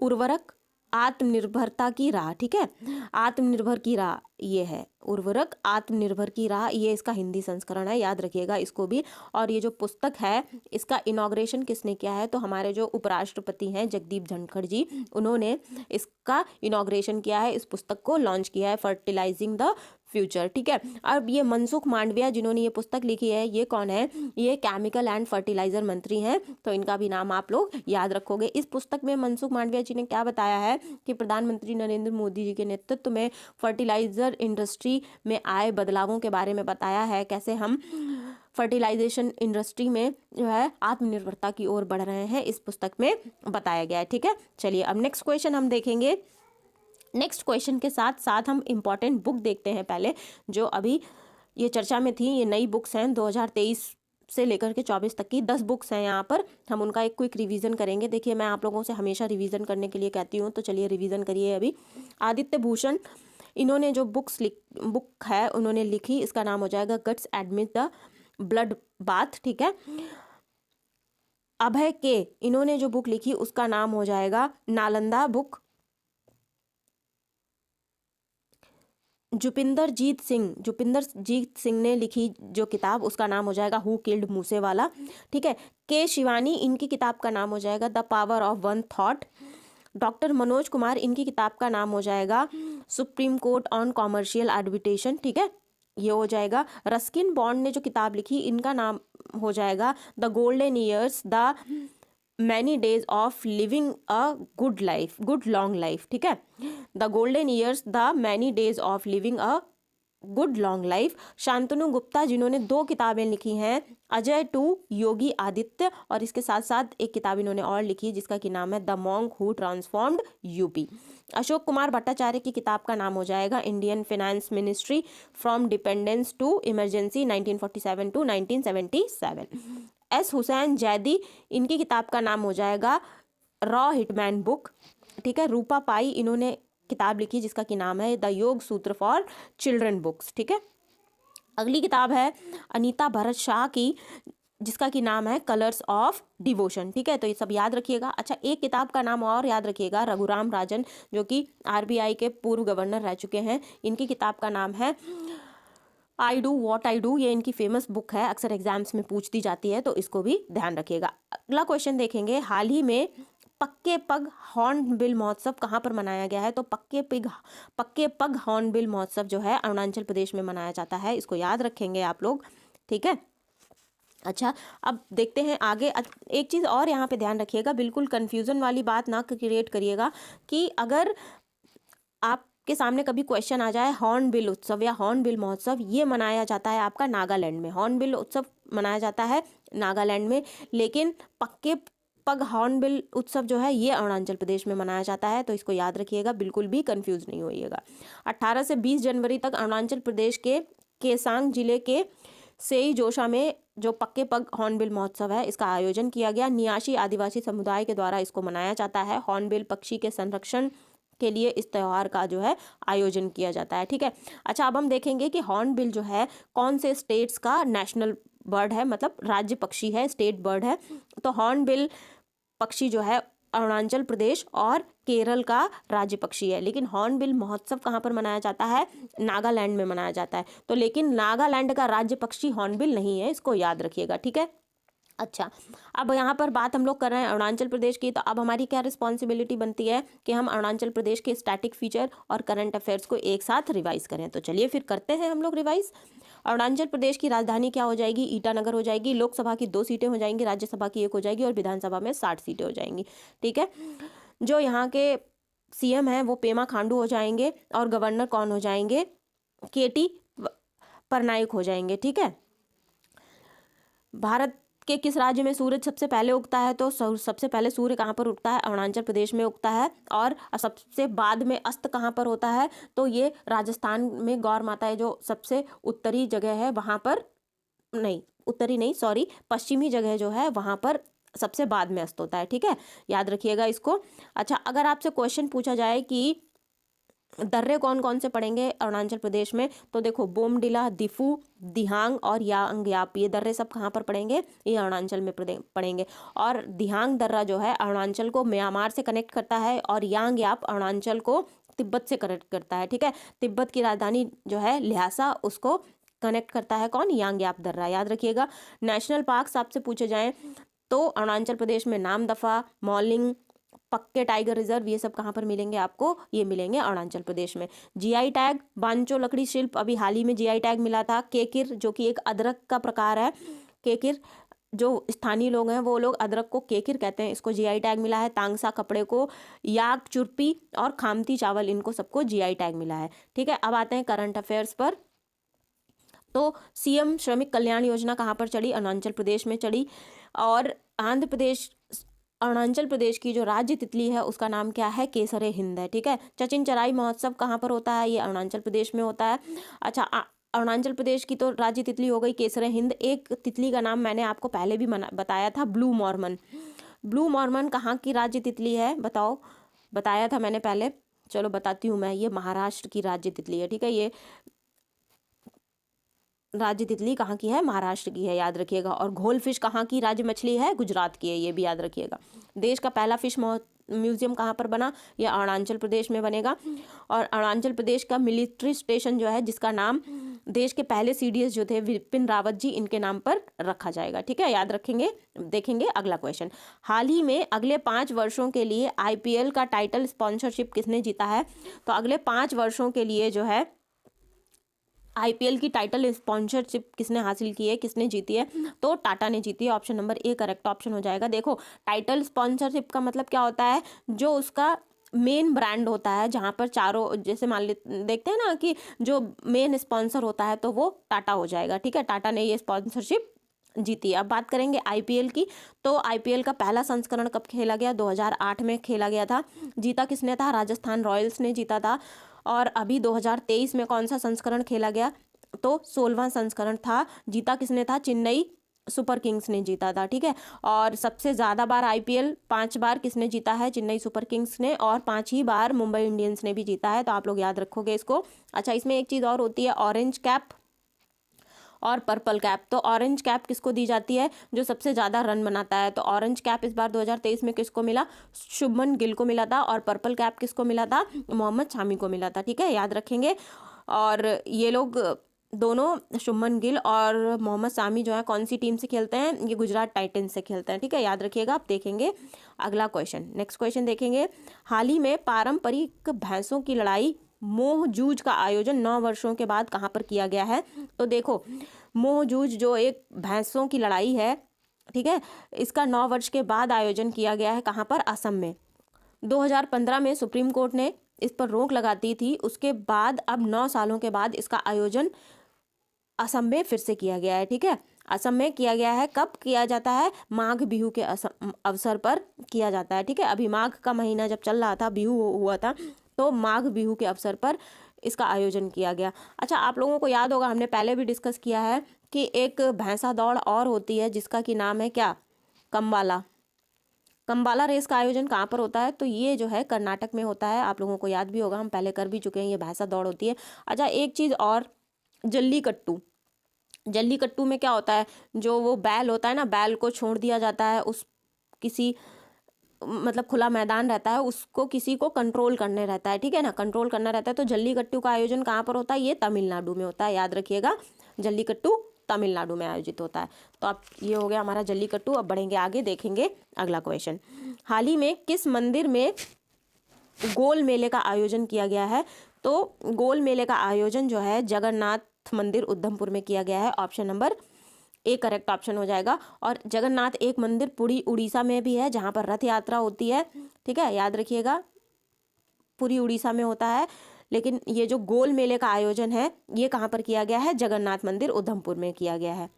उर्वरक आत्मनिर्भरता की राह। ठीक है, आत्मनिर्भर की राह ये है, उर्वरक आत्मनिर्भर की राह, ये इसका हिंदी संस्करण है। याद रखिएगा इसको भी। और ये जो पुस्तक है इसका इनॉग्रेशन किसने किया है? तो हमारे जो उपराष्ट्रपति हैं जगदीप धनखड़ जी, उन्होंने इसका इनॉग्रेशन किया है, इस पुस्तक को लॉन्च किया है, फर्टिलाइजिंग द फ्यूचर। ठीक है, अब ये मनसुख मांडविया जिन्होंने ये पुस्तक लिखी है ये कौन है? ये केमिकल एंड फर्टिलाइजर मंत्री हैं, तो इनका भी नाम आप लोग याद रखोगे। इस पुस्तक में मनसुख मांडविया जी ने क्या बताया है कि प्रधानमंत्री नरेंद्र मोदी जी के नेतृत्व में फर्टिलाइजर इंडस्ट्री में आए बदलावों के बारे में बताया है, कैसे हम फर्टिलाइजेशन इंडस्ट्री में जो है आत्मनिर्भरता की ओर बढ़ रहे हैं, इस पुस्तक में बताया गया है। ठीक है, चलिए अब नेक्स्ट क्वेश्चन हम देखेंगे। नेक्स्ट क्वेश्चन के साथ साथ हम इम्पॉर्टेंट बुक देखते हैं पहले, जो अभी ये चर्चा में थी। ये नई बुक्स हैं 2023 से लेकर के 24 तक की 10 बुक्स हैं यहाँ पर। हम उनका एक क्विक रिवीजन करेंगे। देखिए मैं आप लोगों से हमेशा रिवीजन करने के लिए कहती हूँ, तो चलिए रिवीजन करिए अभी। आदित्य भूषण, इन्होंने जो बुक है उन्होंने लिखी, इसका नाम हो जाएगा guts admit the blood bath, ठीक है। अभय के, इन्होंने जो बुक लिखी उसका नाम हो जाएगा नालंदा बुक। जुपिंदर जीत सिंह ने लिखी जो किताब उसका नाम हो जाएगा हु किल्ड मूसेवाला, ठीक है। के शिवानी, इनकी किताब का नाम हो जाएगा the power of one thought. Doctor Manoj Kumar, इनकी किताब का नाम हो जाएगा supreme court on commercial arbitration, ठीक है, ये हो जाएगा। रस्किन बॉन्ड ने जो किताब लिखी इनका नाम हो जाएगा the golden years the many days of living a good long life, ठीक है। The golden years the many days of living a good long life. Shantanu Gupta, जिन्होंने 2 किताबें लिखी हैं, अजय टू योगी आदित्य, और इसके साथ साथ एक किताब इन्होंने और लिखी जिसका कि नाम है the monk who transformed UP. Ashok Kumar Bhattacharya की किताब का नाम हो जाएगा Indian finance ministry from dependence to emergency 1947 to 1977। S Hussain Zaidi, इनकी किताब का नाम हो जाएगा रॉ हिटमैन बुक, ठीक है। रूपा पाई, इन्होंने किताब लिखी जिसका कि नाम है द योग सूत्र फॉर चिल्ड्रन बुक्स, ठीक है। अगली किताब है अनीता भरत शाह की जिसका कि नाम है कलर्स ऑफ डिवोशन, ठीक है। तो ये सब याद रखिएगा। अच्छा, एक किताब का नाम और याद रखिएगा, रघुराम राजन जो कि आरबीआई के पूर्व गवर्नर रह चुके हैं, इनकी किताब का नाम है I do what I do. ये इनकी फेमस बुक है, अक्सर एग्जाम्स में पूछ दी जाती है, तो इसको भी ध्यान रखिएगा। अगला क्वेश्चन देखेंगे, हाल ही में पक्के पग हॉर्नबिल महोत्सव कहाँ पर मनाया गया है? तो पक्के पग हॉर्नबिल महोत्सव जो है अरुणाचल प्रदेश में मनाया जाता है, इसको याद रखेंगे आप लोग, ठीक है। अच्छा, अब देखते हैं आगे। एक चीज़ और यहाँ पे ध्यान रखिएगा, बिल्कुल कन्फ्यूज़न वाली बात ना क्रिएट करिएगा कि अगर आपके सामने कभी क्वेश्चन आ जाए हॉर्नबिल उत्सव या हॉर्नबिल महोत्सव, ये मनाया जाता है आपका नागालैंड में। हॉर्नबिल उत्सव मनाया जाता है नागालैंड में, लेकिन पक्के पग हॉर्नबिल उत्सव जो है ये अरुणाचल प्रदेश में मनाया जाता है, तो इसको याद रखिएगा, बिल्कुल भी कंफ्यूज नहीं होइएगा। 18 से 20 जनवरी तक अरुणाचल प्रदेश के केसांग जिले के सेई जोशा में जो पक्के पग हॉर्नबिल महोत्सव है इसका आयोजन किया गया। नियाशी आदिवासी समुदाय के द्वारा इसको मनाया जाता है। हॉर्नबिल पक्षी के संरक्षण के लिए इस त्यौहार का जो है आयोजन किया जाता है, ठीक है। अच्छा, अब हम देखेंगे कि हॉर्नबिल जो है कौन से स्टेट्स का नेशनल बर्ड है, मतलब राज्य पक्षी है, स्टेट बर्ड है। तो हॉर्नबिल पक्षी जो है अरुणाचल प्रदेश और केरल का राज्य पक्षी है, लेकिन हॉर्नबिल महोत्सव कहाँ पर मनाया जाता है? नागालैंड में मनाया जाता है। तो लेकिन नागालैंड का राज्य पक्षी हॉर्नबिल नहीं है, इसको याद रखिएगा, ठीक है। अच्छा, अब यहाँ पर बात हम लोग कर रहे हैं अरुणाचल प्रदेश की, तो अब हमारी क्या रिस्पॉन्सिबिलिटी बनती है कि हम अरुणाचल प्रदेश के स्टैटिक फीचर और करंट अफेयर्स को एक साथ रिवाइज करें। तो चलिए फिर करते हैं हम लोग रिवाइज। अरुणाचल प्रदेश की राजधानी क्या हो जाएगी? ईटानगर हो जाएगी। लोकसभा की 2 सीटें हो जाएंगी, राज्यसभा की 1 हो जाएगी और विधानसभा में 60 सीटें हो जाएंगी, ठीक है। जो यहाँ के सीएम हैं वो पेमा खांडू हो जाएंगे और गवर्नर कौन हो जाएंगे? केटी पटनायक हो जाएंगे, ठीक है। भारत के किस राज्य में सूरज सबसे पहले उगता है? तो सबसे पहले सूर्य कहाँ पर उगता है? अरुणाचल प्रदेश में उगता है। और सबसे बाद में अस्त कहाँ पर होता है? तो ये राजस्थान में गौर माता है जो सबसे उत्तरी जगह है, वहाँ पर नहीं, उत्तरी नहीं, सॉरी, पश्चिमी जगह जो है वहाँ पर सबसे बाद में अस्त होता है, ठीक है, याद रखिएगा इसको। अच्छा, अगर आपसे क्वेश्चन पूछा जाए कि दर्रे कौन कौन से पड़ेंगे अरुणाचल प्रदेश में, तो देखो बोमडिला, दिफू, दिहांग और यांगयाप, ये दर्रे सब कहाँ पर पड़ेंगे? ये अरुणाचल में पड़ेंगे। और दिहांग दर्रा जो है अरुणाचल को म्यांमार से कनेक्ट करता है और यांगयाप अरुणाचल को तिब्बत से कनेक्ट करता है, ठीक है। तिब्बत की राजधानी जो है ल्हासा, उसको कनेक्ट करता है कौन? यांगयाप दर्रा, याद रखिएगा। नेशनल पार्क आपसे पूछे जाएं तो अरुणाचल प्रदेश में नामदफा, मॉलिंग, पक्के टाइगर रिजर्व, ये सब कहाँ पर मिलेंगे आपको? ये मिलेंगे अरुणाचल प्रदेश में। जीआई टैग बांचो लकड़ी शिल्प, अभी हाल ही में जीआई टैग मिला था। केकिर जो कि एक अदरक का प्रकार है, केकिर जो स्थानीय लोग हैं वो लोग अदरक को केकिर कहते हैं, इसको जीआई टैग मिला है। तांगसा कपड़े को याक चुरपी और खामती चावल, इनको सबको जीआई टैग मिला है, ठीक है। अब आते हैं करंट अफेयर्स पर। तो सीएम श्रमिक कल्याण योजना कहाँ पर चढ़ी? अरुणाचल प्रदेश में चढ़ी। और अरुणाचल प्रदेश की जो राज्य तितली है उसका नाम क्या है? केसरे हिंद है, ठीक है। चचिन चराई महोत्सव कहाँ पर होता है? ये अरुणाचल प्रदेश में होता है। अच्छा, अरुणाचल प्रदेश की तो राज्य तितली हो गई केसर हिंद। एक तितली का नाम मैंने आपको पहले भी बताया था, ब्लू मॉर्मन। ब्लू मॉर्मन कहाँ की राज्य तितली है बताओ, बताया था मैंने पहले, चलो बताती हूँ मैं, ये महाराष्ट्र की राज्य तितली है, ठीक है। ये राज्य तितली कहाँ की है, महाराष्ट्र की है, याद रखिएगा। और घोल फिश कहाँ की राज्य मछली है, गुजरात की है, ये भी याद रखिएगा। देश का पहला फिश म्यूजियम कहाँ पर बना, यह अरुणाचल प्रदेश में बनेगा। और अरुणाचल प्रदेश का मिलिट्री स्टेशन जो है, जिसका नाम देश के पहले सीडीएस जो थे विपिन रावत जी, इनके नाम पर रखा जाएगा, ठीक है, याद रखेंगे। देखेंगे अगला क्वेश्चन। हाल ही में अगले 5 वर्षों के लिए आईपीएल का टाइटल स्पॉन्सरशिप किसने जीता है? तो अगले 5 वर्षों के लिए जो है आईपीएल की टाइटल स्पॉन्सरशिप किसने हासिल की है, किसने जीती है? तो टाटा ने जीती है। Option number A correct option हो जाएगा। देखो, टाइटल स्पॉन्सरशिप का मतलब क्या होता है, जो उसका मेन ब्रांड होता है, जहाँ पर चारों, जैसे मान ले देखते हैं ना कि जो मेन स्पॉन्सर होता है तो वो टाटा हो जाएगा, ठीक है। टाटा ने ये स्पॉन्सरशिप जीती। अब बात करेंगे आईपीएल की, तो आईपीएल का पहला संस्करण कब खेला गया? 2008 में खेला गया था। जीता किसने था? राजस्थान रॉयल्स ने जीता था। और अभी 2023 में कौन सा संस्करण खेला गया? तो 16वां संस्करण था। जीता किसने था? चेन्नई सुपर किंग्स ने जीता था, ठीक है। और सबसे ज़्यादा बार आईपीएल 5 बार किसने जीता है? चेन्नई सुपर किंग्स ने। और 5 ही बार मुंबई इंडियंस ने भी जीता है, तो आप लोग याद रखोगे इसको। अच्छा, इसमें एक चीज़ और होती है, ऑरेंज कैप और पर्पल कैप। तो ऑरेंज कैप किसको दी जाती है? जो सबसे ज़्यादा रन बनाता है। तो ऑरेंज कैप इस बार 2023 में किसको मिला? शुभमन गिल को मिला था। और पर्पल कैप किसको मिला था? मोहम्मद शामी को मिला था, ठीक है, याद रखेंगे। और ये लोग दोनों, शुभमन गिल और मोहम्मद शामी जो है, कौन सी टीम से खेलते हैं? ये गुजरात टाइटंस से खेलते हैं, ठीक है, याद रखिएगा। आप देखेंगे अगला क्वेश्चन, नेक्स्ट क्वेश्चन देखेंगे। हाल ही में पारंपरिक भैंसों की लड़ाई मोह जूझ का आयोजन 9 वर्षों के बाद कहाँ पर किया गया है? तो देखो, मोह जूझ जो एक भैंसों की लड़ाई है, ठीक है, इसका 9 वर्ष के बाद आयोजन किया गया है। कहाँ पर? असम में। 2015 में सुप्रीम कोर्ट ने इस पर रोक लगा दी थी। उसके बाद अब 9 सालों के बाद इसका आयोजन असम में फिर से किया गया है, ठीक है। असम में किया गया है। कब किया जाता है? माघ बिहू के अवसर पर किया जाता है, ठीक है। अभी माघ का महीना जब चल रहा था, बिहू हुआ था, तो माघ बिहू के अवसर पर इसका आयोजन किया गया। अच्छा, आप लोगों को याद होगा, हमने पहले भी डिस्कस किया है कि एक भैंसा दौड़ और होती है जिसका कि नाम है क्या? कंबाला। कंबाला रेस का आयोजन कहाँ पर होता है? तो ये जो है कर्नाटक में होता है। आप लोगों को याद भी होगा, हम पहले कर भी चुके हैं, ये भैंसा दौड़ होती है। अच्छा, एक चीज़ और, जल्लीकट्टू। जल्लीकट्टू में क्या होता है? जो वो बैल होता है ना, बैल को छोड़ दिया जाता है, उस किसी मतलब खुला मैदान रहता है, उसको किसी को कंट्रोल करने रहता है, ठीक है ना, कंट्रोल करना रहता है। तो जल्लीकट्टू का आयोजन कहाँ पर होता है? ये तमिलनाडु में होता है, याद रखिएगा। जल्लीकट्टू तमिलनाडु में आयोजित होता है। तो अब ये हो गया हमारा जल्लीकट्टू। अब बढ़ेंगे आगे, देखेंगे अगला क्वेश्चन। हाल ही में किस मंदिर में गोल मेले का आयोजन किया गया है? तो गोल मेले का आयोजन जो है जगन्नाथ मंदिर उधमपुर में किया गया है। Option number A correct option हो जाएगा। और जगन्नाथ एक मंदिर पुरी उड़ीसा में भी है, जहाँ पर रथ यात्रा होती है, ठीक है, याद रखिएगा, पुरी उड़ीसा में होता है। लेकिन ये जो गोल मेले का आयोजन है, ये कहाँ पर किया गया है? जगन्नाथ मंदिर उधमपुर में किया गया है।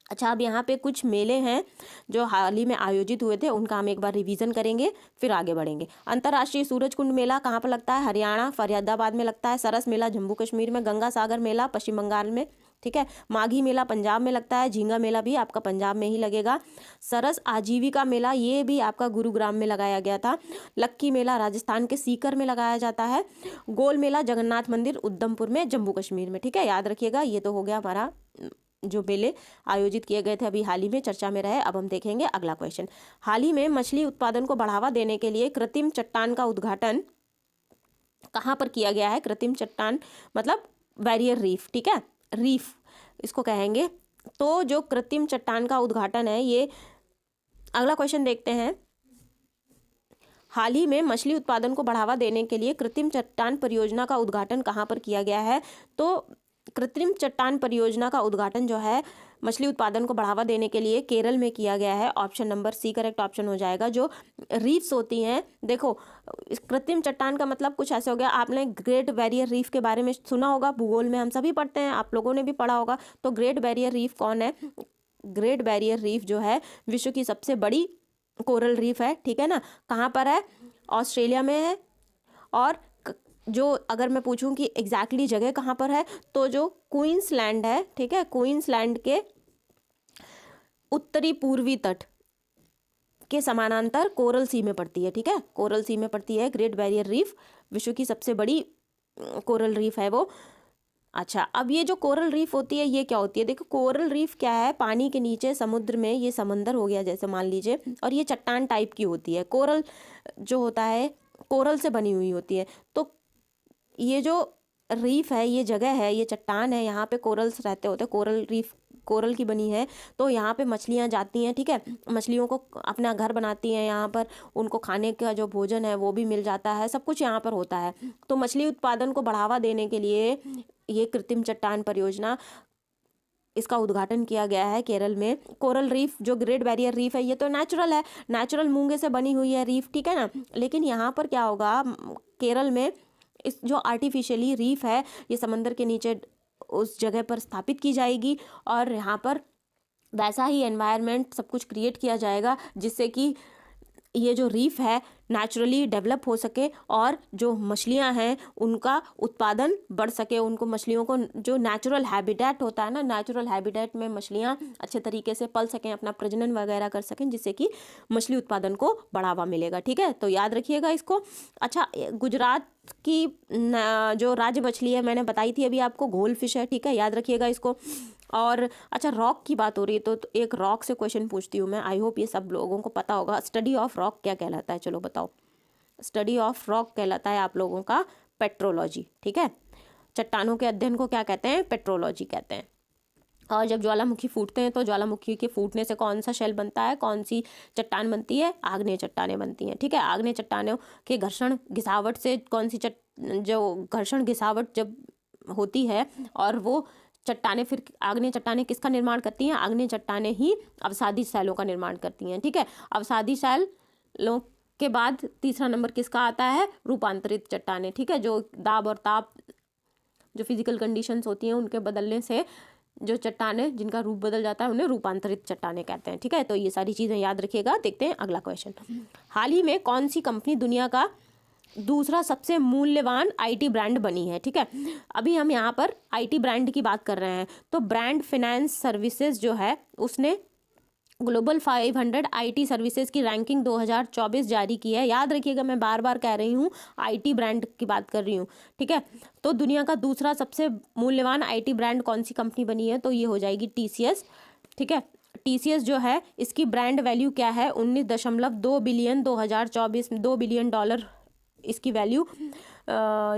अच्छा, अब यहाँ पे कुछ मेले हैं जो हाल ही में आयोजित हुए थे, उनका हम एक बार रिवीजन करेंगे, फिर आगे बढ़ेंगे। अंतर्राष्ट्रीय सूरज कुंड मेला कहाँ पर लगता है? हरियाणा फरीदाबाद में लगता है। सरस मेला जम्मू कश्मीर में। गंगा सागर मेला पश्चिम बंगाल में, ठीक है। माघी मेला पंजाब में लगता है। झींगा मेला भी आपका पंजाब में ही लगेगा। सरस आजीविका मेला, ये भी आपका गुरुग्राम में लगाया गया था। लक्की मेला राजस्थान के सीकर में लगाया जाता है। गोल मेला जगन्नाथ मंदिर उधमपुर में, जम्मू कश्मीर में, ठीक है, याद रखिएगा। ये तो हो गया हमारा जो मेले आयोजित किए गए थे, अभी हाल ही में चर्चा में रहे। अब हम देखेंगे अगला क्वेश्चन। हाल ही में मछली उत्पादन को बढ़ावा देने के लिए कृत्रिम चट्टान का उद्घाटन कहाँ पर किया गया है? कृत्रिम चट्टान मतलब बैरियर रीफ, ठीक है, रीफ इसको कहेंगे। तो जो कृत्रिम चट्टान का उद्घाटन है, ये अगला क्वेश्चन देखते हैं। हाल ही में मछली उत्पादन को बढ़ावा देने के लिए कृत्रिम चट्टान परियोजना का उद्घाटन कहाँ पर किया गया है? तो कृत्रिम चट्टान परियोजना का उद्घाटन जो है मछली उत्पादन को बढ़ावा देने के लिए केरल में किया गया है। Option number C correct option हो जाएगा। जो रीफ्स होती हैं, देखो, इस कृत्रिम चट्टान का मतलब कुछ ऐसे हो गया, आपने ग्रेट बैरियर रीफ के बारे में सुना होगा, भूगोल में हम सभी पढ़ते हैं, आप लोगों ने भी पढ़ा होगा। तो ग्रेट बैरियर रीफ कौन है? ग्रेट बैरियर रीफ जो है विश्व की सबसे बड़ी कोरल रीफ है, ठीक है ना। कहाँ पर है? ऑस्ट्रेलिया में है। और जो अगर मैं पूछूं कि एग्जैक्टली जगह कहाँ पर है, तो जो क्वींसलैंड है, ठीक है, क्वींसलैंड के उत्तरी पूर्वी तट के समानांतर कोरल सी में पड़ती है, ठीक है, कोरल सी में पड़ती है। ग्रेट बैरियर रीफ विश्व की सबसे बड़ी कोरल रीफ है वो। अच्छा, अब ये जो कोरल रीफ होती है ये क्या होती है? देखो, कोरल रीफ क्या है, पानी के नीचे समुद्र में, ये समंदर हो गया जैसे मान लीजिए, और ये चट्टान टाइप की होती है। कोरल जो होता है कोरल से बनी हुई होती है। तो ये जो रीफ है, ये जगह है, ये चट्टान है, यहाँ पे कोरल्स रहते होते हैं। कोरल रीफ कोरल की बनी है, तो यहाँ पे मछलियाँ जाती हैं, ठीक है, मछलियों को अपना घर बनाती हैं यहाँ पर, उनको खाने का जो भोजन है वो भी मिल जाता है, सब कुछ यहाँ पर होता है। तो मछली उत्पादन को बढ़ावा देने के लिए ये कृत्रिम चट्टान परियोजना, इसका उद्घाटन किया गया है केरल में। कोरल रीफ जो ग्रेट बैरियर रीफ है, ये तो नेचुरल है, नेचुरल मूंगे से बनी हुई है रीफ, ठीक है ना। लेकिन यहाँ पर क्या होगा, केरल में इस जो आर्टिफिशियली रीफ है, ये समंदर के नीचे उस जगह पर स्थापित की जाएगी, और यहाँ पर वैसा ही एनवायरनमेंट सब कुछ क्रिएट किया जाएगा जिससे कि ये जो रीफ है नेचुरली डेवलप हो सके, और जो मछलियां हैं उनका उत्पादन बढ़ सके। उनको मछलियों को जो नेचुरल हैबिटेट होता है ना, नेचुरल हैबिटेट में मछलियां अच्छे तरीके से पल सकें, अपना प्रजनन वगैरह कर सकें, जिससे कि मछली उत्पादन को बढ़ावा मिलेगा, ठीक है। तो याद रखिएगा इसको। अच्छा, गुजरात की जो राज्य मछली है मैंने बताई थी अभी आपको, गोल्ड फिश है, ठीक है, याद रखिएगा इसको। और अच्छा, रॉक की बात हो रही है तो एक रॉक से क्वेश्चन पूछती हूँ मैं, आई होप ये सब लोगों को पता होगा। स्टडी ऑफ रॉक क्या कहलाता है? चलो बताओ। स्टडी ऑफ रॉक कहलाता है आप लोगों का पेट्रोलॉजी, ठीक है। चट्टानों के अध्ययन को क्या कहते हैं? पेट्रोलॉजी कहते हैं। और जब ज्वालामुखी फूटते हैं तो ज्वालामुखी के फूटने से कौन सा शेल बनता है, कौन सी चट्टान बनती है? आग्नेय चट्टानें बनती हैं, ठीक है। आग्नेय चट्टानों के घर्षण घिसावट से कौन सी जो घर्षण घिसावट जब होती है, और वो चट्टानें फिर आग्नेय चट्टानें किसका निर्माण करती हैं? आग्नेय चट्टानें ही अवसादी शैलों का निर्माण करती हैं, ठीक है। अवसादी शैलों के बाद तीसरा नंबर किसका आता है? रूपांतरित चट्टानें, ठीक है। जो दाब और ताप, जो फिजिकल कंडीशंस होती हैं उनके बदलने से जो चट्टानें जिनका रूप बदल जाता है उन्हें रूपांतरित चट्टानें कहते हैं, ठीक है। तो ये सारी चीज़ें याद रखिएगा। देखते हैं अगला क्वेश्चन। हाल ही में कौन सी कंपनी दुनिया का दूसरा सबसे मूल्यवान आईटी ब्रांड बनी है, ठीक है। अभी हम यहाँ पर आईटी ब्रांड की बात कर रहे हैं, तो ब्रांड फाइनेंस सर्विसेज जो है उसने ग्लोबल 500 आईटी सर्विसेज की रैंकिंग 2024 जारी की है। याद रखिएगा, मैं बार बार कह रही हूँ आईटी ब्रांड की बात कर रही हूँ, ठीक है। तो दुनिया का दूसरा सबसे मूल्यवान आईटी ब्रांड कौन सी कंपनी बनी है? तो ये हो जाएगी टीसीएस, ठीक है। टीसीएस जो है इसकी ब्रांड वैल्यू क्या है? 19.2 बिलियन, 2024 में $2 बिलियन इसकी वैल्यू।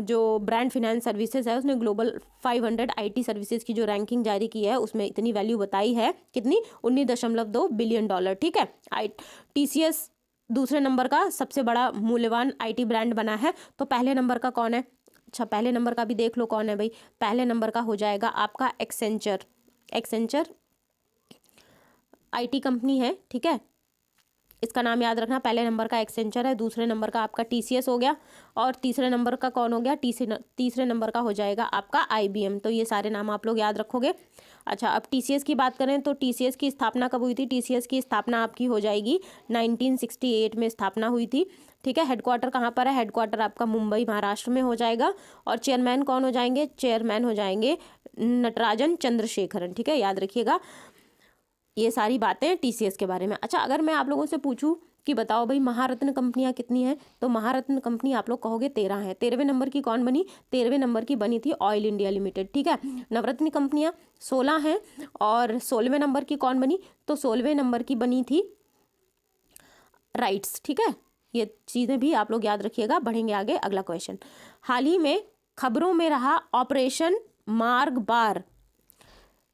जो ब्रांड फाइनेंस सर्विसेज है उसने ग्लोबल 500 आईटी सर्विसेज की जो रैंकिंग जारी की है उसमें इतनी वैल्यू बताई है, कितनी? $19.2 बिलियन, ठीक है। टीसीएस दूसरे नंबर का सबसे बड़ा मूल्यवान आईटी ब्रांड बना है। तो पहले नंबर का कौन है? अच्छा, पहले नंबर का भी देख लो कौन है भाई। पहले नंबर का हो जाएगा आपका एक्सेंचर। एक्सेंचर आईटी कंपनी है, ठीक है, इसका नाम याद रखना। पहले नंबर का एक्सेंचर है, दूसरे नंबर का आपका टीसीएस हो गया, और तीसरे नंबर का कौन हो गया? तीसरे नंबर का हो जाएगा आपका आईबीएम। तो ये सारे नाम आप लोग याद रखोगे। अच्छा, अब टीसीएस की बात करें तो टीसीएस की स्थापना कब हुई थी? टीसीएस की स्थापना आपकी हो जाएगी 1968 में स्थापना हुई थी, ठीक है। हेडक्वार्टर कहाँ पर है? हेडक्वार्टर आपका मुंबई महाराष्ट्र में हो जाएगा। और चेयरमैन कौन हो जाएंगे? चेयरमैन हो जाएंगे नटराजन चंद्रशेखरन, ठीक है, याद रखिएगा ये सारी बातें टीसीएस के बारे में। अच्छा, अगर मैं आप लोगों से पूछूं कि बताओ भाई महारत्न कंपनियां कितनी हैं, तो महारत्न कंपनी आप लोग कहोगे 13 है। 13वें नंबर की कौन बनी? 13वें नंबर की बनी थी ऑयल इंडिया लिमिटेड, ठीक है। नवरत्न कंपनियां 16 हैं, और 16वें नंबर की कौन बनी? तो 16वें नंबर की बनी थी राइट्स, ठीक है। ये चीज़ें भी आप लोग याद रखिएगा। बढ़ेंगे आगे, अगला क्वेश्चन। हाल ही में खबरों में रहा ऑपरेशन मार्ग बार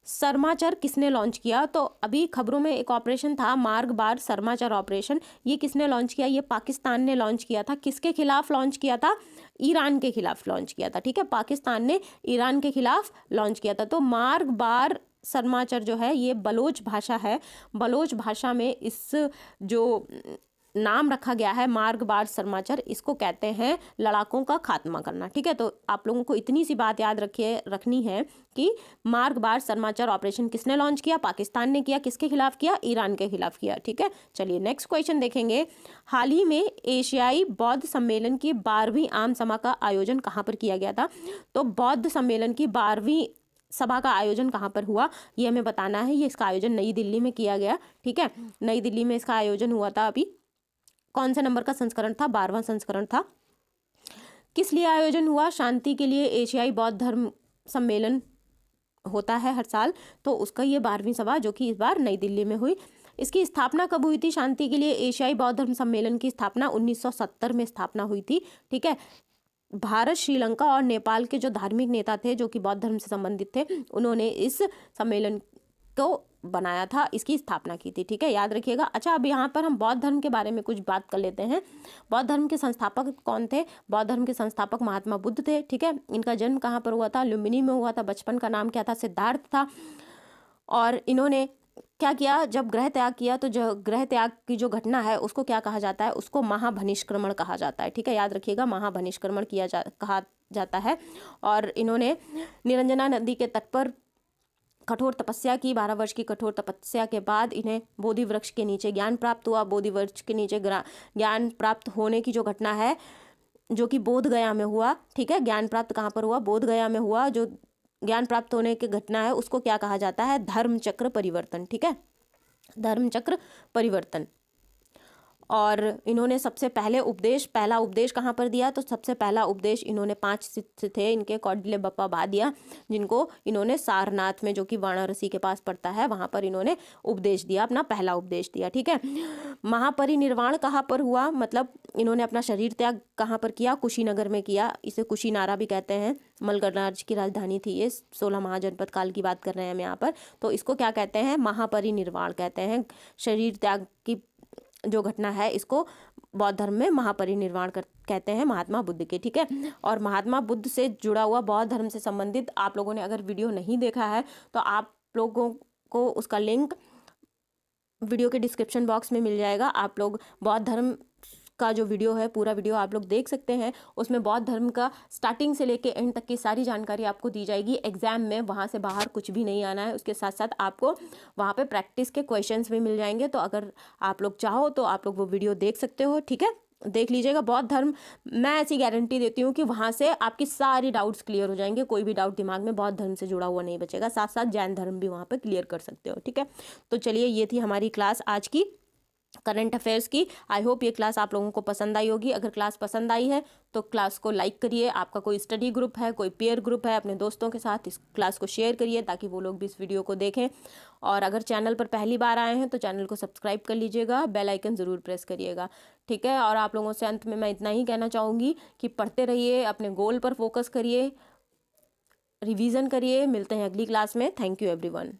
सरमाचर किसने लॉन्च किया? तो अभी खबरों में एक ऑपरेशन था मार्ग बार सरमाचर ऑपरेशन, ये किसने लॉन्च किया? ये पाकिस्तान ने लॉन्च किया था। किसके खिलाफ लॉन्च किया था? ईरान के खिलाफ लॉन्च किया था, ठीक है। पाकिस्तान ने ईरान के खिलाफ लॉन्च किया था। तो मार्ग बार सरमाचर जो है ये बलोच भाषा है। बलोच भाषा में इस जो नाम रखा गया है मार्गबार समाचार, इसको कहते हैं लड़ाकों का खात्मा करना। ठीक है, तो आप लोगों को इतनी सी बात याद रखनी है कि मार्गबार समाचार ऑपरेशन किसने लॉन्च किया? पाकिस्तान ने किया। किसके खिलाफ किया? ईरान के खिलाफ किया। ठीक है, चलिए नेक्स्ट क्वेश्चन देखेंगे। हाल ही में एशियाई बौद्ध सम्मेलन की 12वीं आम सभा का आयोजन कहाँ पर किया गया था? तो बौद्ध सम्मेलन की 12वीं सभा का आयोजन कहाँ पर हुआ, ये हमें बताना है। ये इसका आयोजन नई दिल्ली में किया गया। ठीक है, नई दिल्ली में इसका आयोजन हुआ था। अभी कौन से नंबर का संस्करण था? 12वां संस्करण था। किस लिए आयोजन हुआ? शांति के लिए एशियाई बौद्ध धर्म सम्मेलन होता है हर साल, तो उसका ये 12वीं सभा जो कि इस बार नई दिल्ली में हुई। इसकी स्थापना कब हुई थी? शांति के लिए एशियाई बौद्ध धर्म सम्मेलन की स्थापना 1970 में स्थापना हुई थी। ठीक है, भारत, श्रीलंका और नेपाल के जो धार्मिक नेता थे जो कि बौद्ध धर्म से संबंधित थे, उन्होंने इस सम्मेलन को बनाया था, इसकी स्थापना की थी। ठीक है, याद रखिएगा। अच्छा, अब यहाँ पर हम बौद्ध धर्म के बारे में कुछ बात कर लेते हैं। बौद्ध धर्म के संस्थापक कौन थे? बौद्ध धर्म के संस्थापक महात्मा बुद्ध थे। ठीक है, इनका जन्म कहाँ पर हुआ था? लुम्बिनी में हुआ था। बचपन का नाम क्या था? सिद्धार्थ था। और इन्होंने क्या किया? जब गृह त्याग किया, तो जो गृह त्याग की जो घटना है उसको क्या कहा जाता है? उसको महाभनिष्क्रमण कहा जाता है। ठीक है, याद रखिएगा, महाभनिष्क्रमण कहा जाता है। और इन्होंने निरंजना नदी के तट पर कठोर तपस्या की। 12 वर्ष की कठोर तपस्या के बाद इन्हें बोधि वृक्ष के नीचे ज्ञान प्राप्त हुआ। बोधि वृक्ष के नीचे ज्ञान प्राप्त होने की जो घटना है, जो कि बोध गया में हुआ। ठीक है, ज्ञान प्राप्त कहाँ पर हुआ? बोध गया में हुआ। जो ज्ञान प्राप्त होने की घटना है उसको क्या कहा जाता है? धर्म चक्र परिवर्तन। ठीक है, धर्म चक्र परिवर्तन। और इन्होंने सबसे पहला उपदेश कहाँ पर दिया? तो सबसे पहला उपदेश इन्होंने 5 शिष्य थे इनके, कौडिल्य बप्पा भादिया, जिनको इन्होंने सारनाथ में, जो कि वाराणसी के पास पड़ता है, वहाँ पर इन्होंने उपदेश दिया, अपना पहला उपदेश दिया। ठीक है, महापरिनिर्वाण कहाँ पर हुआ? मतलब इन्होंने अपना शरीर त्याग कहाँ पर किया? कुशीनगर में किया। इसे कुशीनारा भी कहते हैं। मलगरनाज की राजधानी थी ये। 16 महाजनपद काल की बात कर रहे हैं हम यहाँ पर। तो इसको क्या कहते हैं? महापरिनिर्वाण कहते हैं। शरीर त्याग की जो घटना है इसको बौद्ध धर्म में महापरिनिर्वाण कहते हैं, महात्मा बुद्ध के। ठीक है, और महात्मा बुद्ध से जुड़ा हुआ बौद्ध धर्म से संबंधित आप लोगों ने अगर वीडियो नहीं देखा है तो आप लोगों को उसका लिंक वीडियो के डिस्क्रिप्शन बॉक्स में मिल जाएगा। आप लोग बौद्ध धर्म का जो वीडियो है, पूरा वीडियो आप लोग देख सकते हैं। उसमें बौद्ध धर्म का स्टार्टिंग से लेके एंड तक की सारी जानकारी आपको दी जाएगी। एग्जाम में वहाँ से बाहर कुछ भी नहीं आना है। उसके साथ साथ आपको वहाँ पे प्रैक्टिस के क्वेश्चंस भी मिल जाएंगे। तो अगर आप लोग चाहो तो आप लोग वो वीडियो देख सकते हो। ठीक है, देख लीजिएगा। बौद्ध धर्म, मैं ऐसी गारंटी देती हूँ कि वहाँ से आपकी सारी डाउट्स क्लियर हो जाएंगे। कोई भी डाउट दिमाग में बौद्ध धर्म से जुड़ा हुआ नहीं बचेगा। साथ साथ जैन धर्म भी वहाँ पर क्लियर कर सकते हो। ठीक है, तो चलिए, ये थी हमारी क्लास आज की करंट अफेयर्स की। आई होप ये क्लास आप लोगों को पसंद आई होगी। अगर क्लास पसंद आई है तो क्लास को लाइक करिए। आपका कोई स्टडी ग्रुप है, कोई पेयर ग्रुप है, अपने दोस्तों के साथ इस क्लास को शेयर करिए ताकि वो लोग भी इस वीडियो को देखें। और अगर चैनल पर पहली बार आए हैं तो चैनल को सब्सक्राइब कर लीजिएगा, बेल आइकन ज़रूर प्रेस करिएगा। ठीक है, और आप लोगों से अंत में मैं इतना ही कहना चाहूँगी कि पढ़ते रहिए, अपने गोल पर फोकस करिए, रिवीजन करिए। मिलते हैं अगली क्लास में। Thank you everyone.